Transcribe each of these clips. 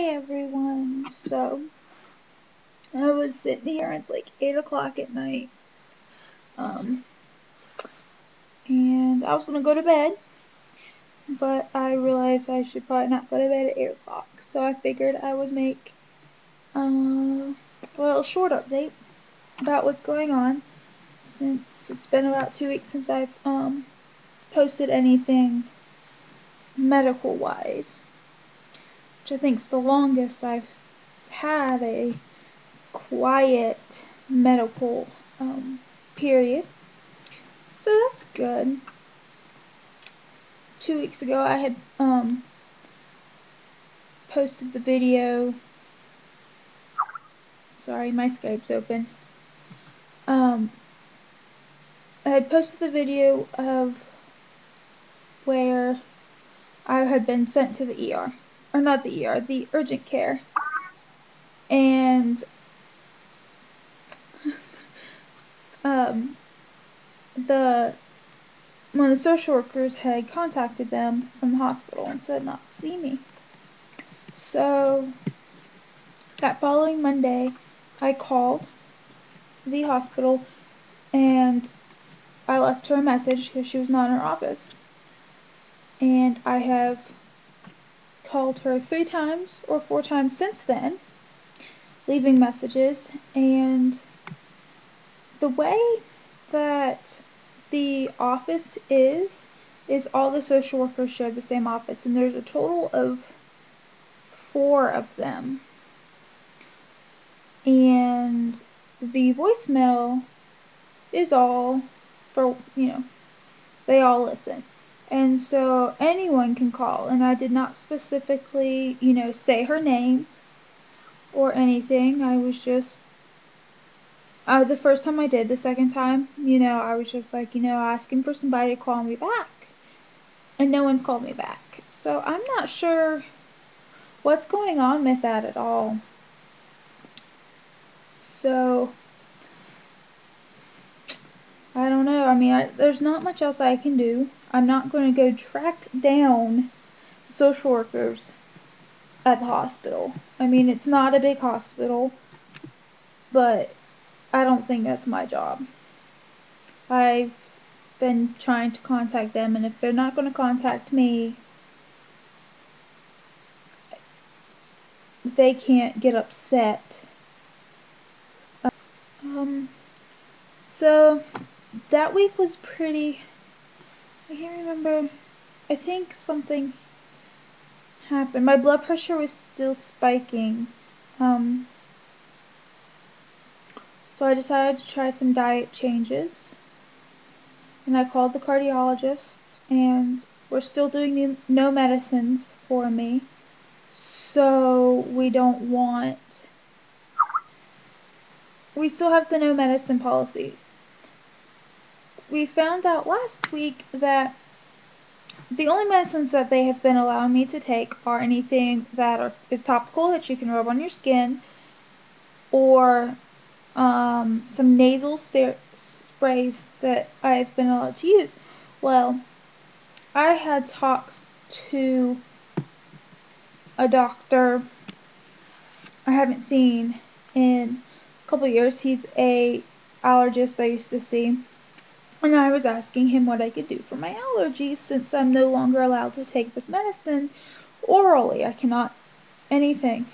Hey everyone, so I was sitting here, it's like 8 o'clock at night, and I was gonna go to bed, but I realized I should probably not go to bed at 8 o'clock, so I figured I would make a little short update about what's going on, since it's been about 2 weeks since I've posted anything medical-wise, which I think is the longest I've had a quiet medical period. So that's good. 2 weeks ago I had posted the video. Sorry, my Skype's open. I had posted the video of where I had been sent to the ER. Or not the ER, the urgent care. And one of the social workers had contacted them from the hospital and said not to see me. So that following Monday, I called the hospital and I left her a message because she was not in her office. And I have called her 3 times or 4 times since then, leaving messages, and the way that the office is all the social workers share the same office, and there's a total of 4 of them. And the voicemail is all for, they all listen. And so anyone can call, and I did not specifically, say her name or anything. I was just, the first time I did, the second time, I was just like, asking for somebody to call me back. And no one's called me back. So I'm not sure what's going on with that at all. So I don't know. I mean, there's not much else I can do. I'm not going to go track down the social workers at the hospital. I mean, it's not a big hospital, but I don't think that's my job. I've been trying to contact them, and if they're not going to contact me, they can't get upset. So that week was pretty, I can't remember, I think something happened. My blood pressure was still spiking, so I decided to try some diet changes, and I called the cardiologist, and we're still doing no medicines for me, so we still have the no medicine policy. We found out last week that the only medicines that they have been allowing me to take are anything that is topical that you can rub on your skin, or some nasal sprays that I've been allowed to use. Well, I had talked to a doctor I haven't seen in a couple years. He's a allergist I used to see. And I was asking him what I could do for my allergies, since I'm no longer allowed to take this medicine orally. I cannot anything.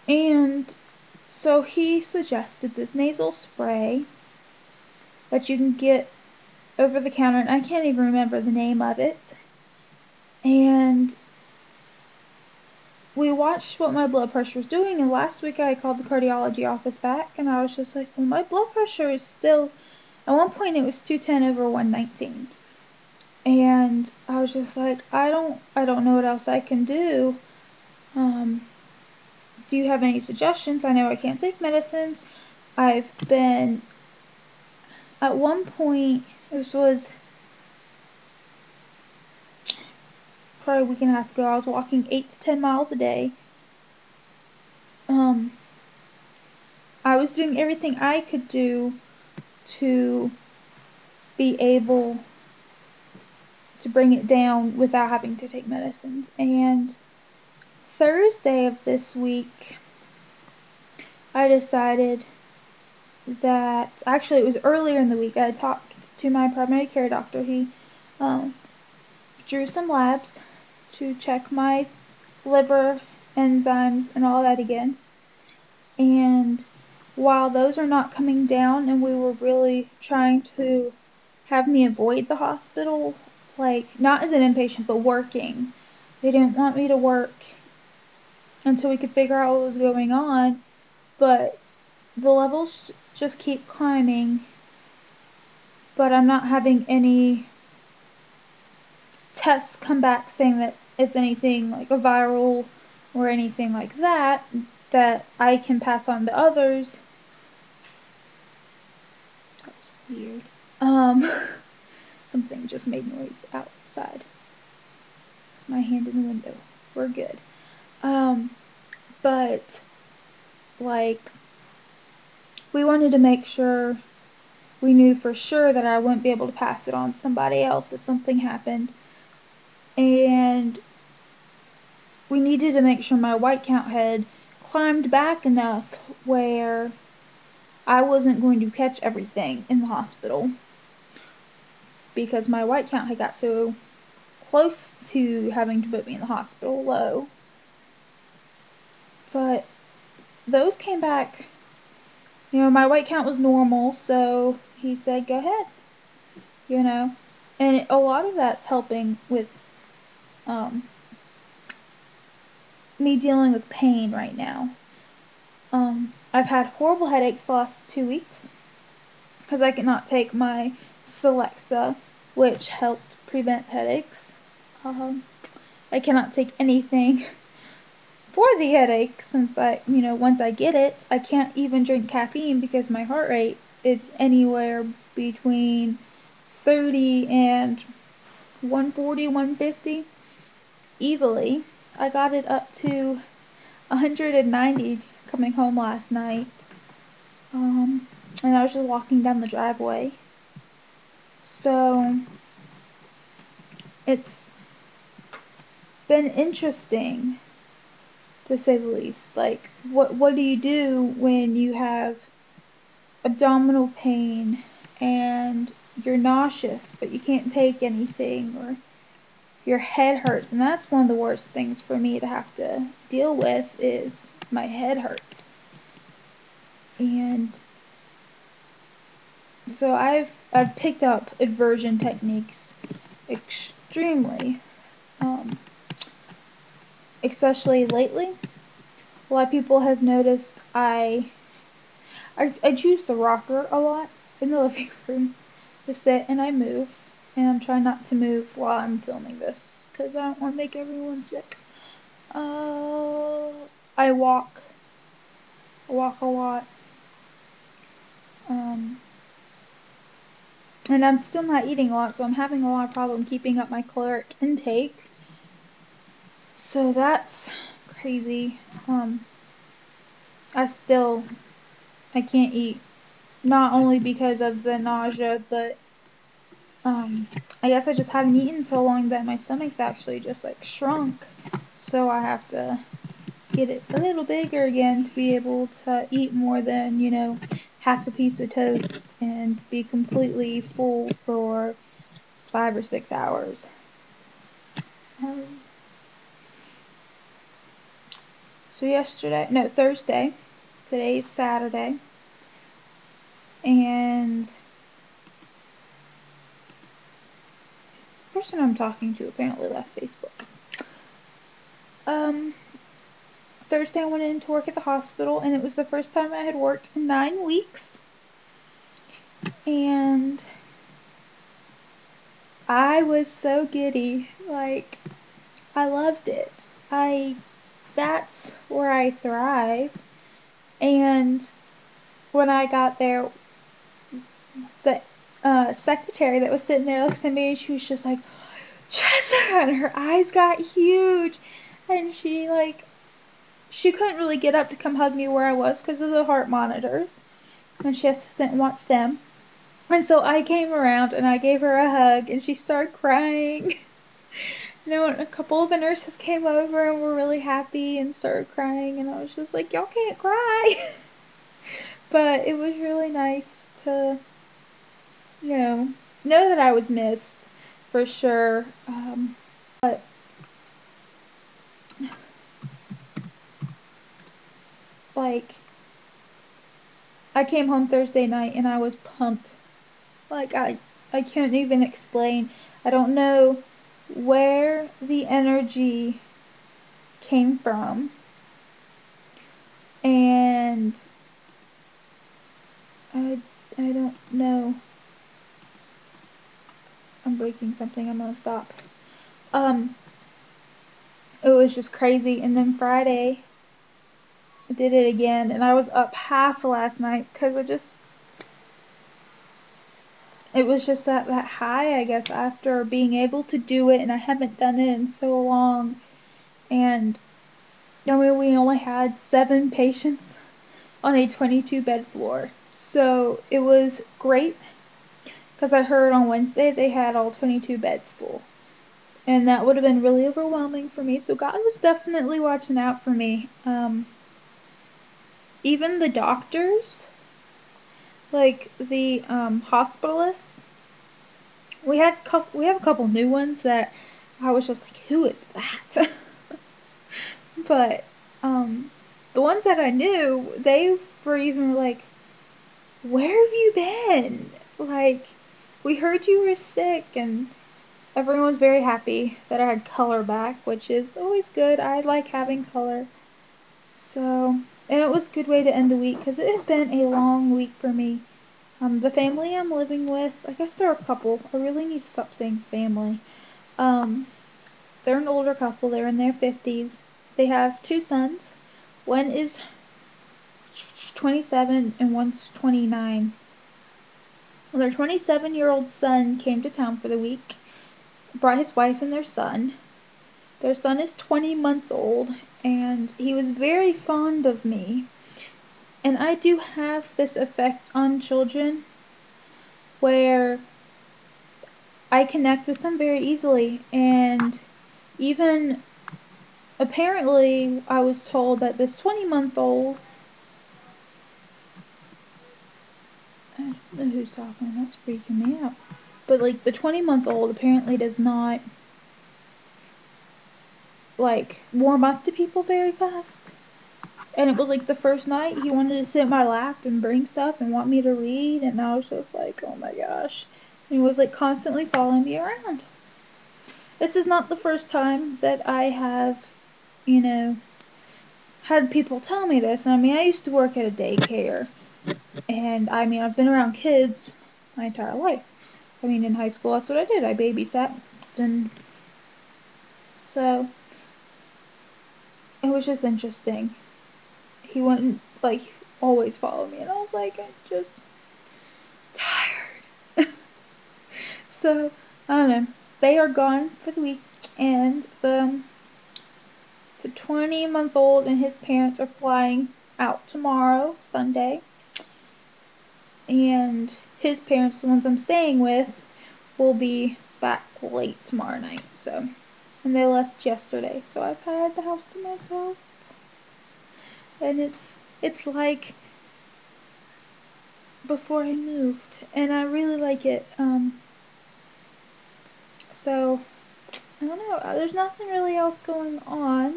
And so he suggested this nasal spray that you can get over the counter, and I can't even remember the name of it. And we watched what my blood pressure was doing, and last week I called the cardiology office back, and I was just like, well, my blood pressure is still, at one point it was 210/119. And I was just like, I don't know what else I can do. Do you have any suggestions? I know I can't take medicines. I've been, at one point, this was probably a week and a half ago, I was walking 8 to 10 miles a day. I was doing everything I could do to be able to bring it down without having to take medicines. And Thursday of this week, I decided that, actually it was earlier in the week, I talked to my primary care doctor. He drew some labs to check my liver enzymes and all that again. And while those are not coming down and we were really trying to have me avoid the hospital, like not as an inpatient but working, they didn't want me to work until we could figure out what was going on, but the levels just keep climbing, but I'm not having any tests come back saying that it's anything like a viral or anything like that I can pass on to others. That was weird. Something just made noise outside. It's my hand in the window. We're good. But like, we wanted to make sure we knew for sure that I wouldn't be able to pass it on to somebody else if something happened. And we needed to make sure my white count had climbed back enough where I wasn't going to catch everything in the hospital, because my white count had got so close to having to put me in the hospital low. But those came back, my white count was normal, so he said, go ahead, and a lot of that's helping with me dealing with pain right now. I've had horrible headaches the last 2 weeks because I cannot take my Celexa, which helped prevent headaches. I cannot take anything for the headache since once I get it, I can't even drink caffeine because my heart rate is anywhere between 30 and 140, 150 easily. I got it up to 190 coming home last night. And I was just walking down the driveway. So it's been interesting, to say the least. Like, what do you do when you have abdominal pain and you're nauseous but you can't take anything, or your head hurts? And that's one of the worst things for me to have to deal with, is my head hurts. And so I've picked up aversion techniques extremely, especially lately. A lot of people have noticed I choose the rocker a lot in the living room to sit, and I move, and I'm trying not to move while I'm filming this because I don't want to make everyone sick. I walk a lot, and I'm still not eating a lot, so I'm having a lot of problem keeping up my caloric intake. So that's crazy. I can't eat, not only because of the nausea, but I guess I just haven't eaten so long that my stomach's actually just like shrunk. So I have to get it a little bigger again to be able to eat more than, half a piece of toast and be completely full for 5 or 6 hours. So Thursday, today's Saturday, and the person I'm talking to apparently left Facebook. Thursday I went in to work at the hospital, and it was the first time I had worked in 9 weeks, and I was so giddy. Like, I loved it. That's where I thrive. And when I got there, the secretary that was sitting there looked at me, and she was just like, Jessica, and her eyes got huge, and she couldn't really get up to come hug me where I was because of the heart monitors, and she has to sit and watch them. And so I came around and I gave her a hug, and she started crying. a couple of the nurses came over and were really happy and started crying, and I was just like, y'all can't cry. But it was really nice to, know that I was missed, for sure. But like, I came home Thursday night and I was pumped. Like, I can't even explain. I don't know where the energy came from. And I don't know. I'm breaking something. I'm gonna stop. It was just crazy. And then Friday, I did it again, and I was up half last night because it was just that high, I guess, after being able to do it, and I haven't done it in so long. And I mean, we only had 7 patients on a 22 bed floor, so it was great because I heard on Wednesday they had all 22 beds full, and that would have been really overwhelming for me. So God was definitely watching out for me. Even the doctors, like the hospitalists, we have a couple new ones that I was just like, who is that? But the ones that I knew, they were even like, where have you been? Like, we heard you were sick, and everyone was very happy that I had color back, which is always good. I like having color. So, and it was a good way to end the week because it had been a long week for me. The family I'm living with, I guess they're a couple. I really need to stop saying family. They're an older couple. They're in their 50s. They have 2 sons. One is 27 and one's 29. Well, their 27-year-old son came to town for the week, brought his wife and their son. Their son is 20 months old, and he was very fond of me. And I do have this effect on children where I connect with them very easily, and even apparently I was told that this 20-month-old, I don't know who's talking, that's freaking me out, but like the 20-month-old apparently does not like warm up to people very fast. And it was like the first night he wanted to sit in my lap and bring stuff and want me to read, and I was just like, oh my gosh. And he was like constantly following me around. This is not the first time that I have, had people tell me this. I mean, I used to work at a daycare, and I mean, I've been around kids my entire life. I mean, in high school, that's what I did. I babysat, and so it was just interesting. He wouldn't, like, always follow me, and I was like, I'm just tired. So, I don't know. They are gone for the week, and the 20-month-old and his parents are flying out tomorrow, Sunday. And his parents, the ones I'm staying with, will be back late tomorrow night. So, and they left yesterday, so I've had the house to myself. And it's like before I moved, and I really like it. So I don't know. There's nothing really else going on.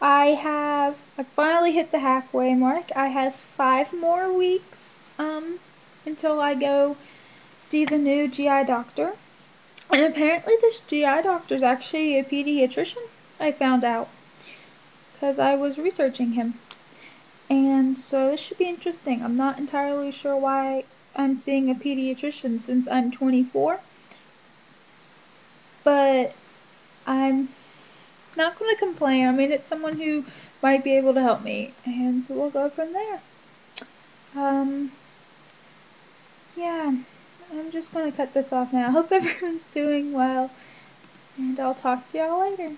I finally hit the halfway mark. I have 5 more weeks until I go see the new GI doctor. And apparently this GI doctor is actually a pediatrician, I found out, because I was researching him. And so this should be interesting. I'm not entirely sure why I'm seeing a pediatrician since I'm 24. But I'm not going to complain. I mean, it's someone who might be able to help me. And so we'll go from there. Yeah, I'm just going to cut this off now. I hope everyone's doing well. And I'll talk to y'all later.